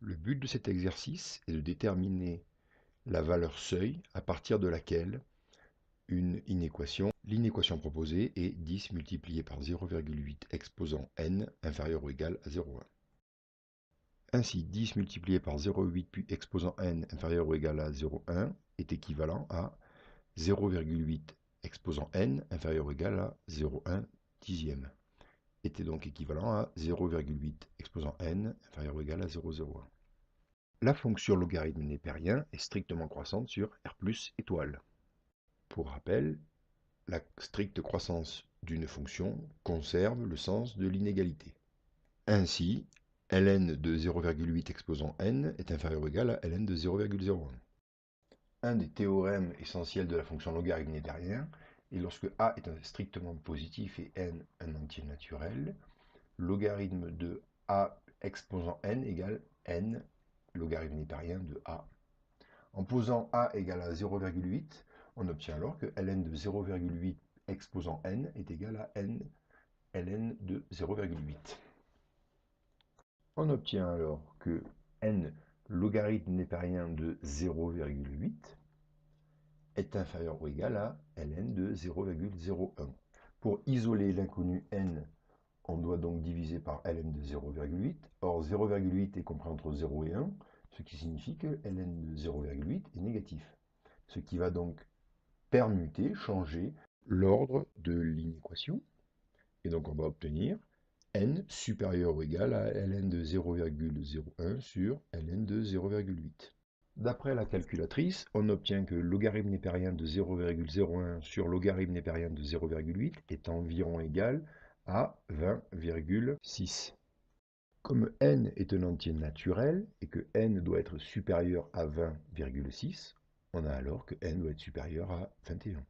Le but de cet exercice est de déterminer la valeur seuil à partir de laquelle l'inéquation proposée est 10 multiplié par 0,8 exposant n inférieur ou égal à 0,1. Ainsi, 10 multiplié par 0,8 puis exposant n inférieur ou égal à 0,1 est équivalent à 0,8 exposant n inférieur ou égal à 0,1 dixième. Était donc équivalent à 0,8 exposant n inférieur ou égal à 0,01. La fonction logarithme népérien est strictement croissante sur R plus étoile. Pour rappel, la stricte croissance d'une fonction conserve le sens de l'inégalité. Ainsi, ln de 0,8 exposant n est inférieur ou égal à ln de 0,01. Un des théorèmes essentiels de la fonction logarithme népérien est lorsque a est strictement positif et n un entier naturel, logarithme de a exposant n égale n logarithme népérien de a. En posant a égale à 0,8, on obtient alors que ln de 0,8 exposant n est égal à n ln de 0,8. On obtient alors que n logarithme népérien de 0,8 est inférieur ou égal à ln de 0,01. Pour isoler l'inconnu n, on doit donc diviser par ln de 0,8. Or, 0,8 est compris entre 0 et 1, ce qui signifie que ln de 0,8 est négatif. Ce qui va donc permuter, changer l'ordre de l'inéquation. Et donc, on va obtenir n supérieur ou égal à ln de 0,01 sur ln de 0,8. D'après la calculatrice, on obtient que logarithme népérien de 0,01 sur logarithme népérien de 0,8 est environ égal à 20,6. Comme n est un entier naturel et que n doit être supérieur à 20,6, on a alors que n doit être supérieur à 21.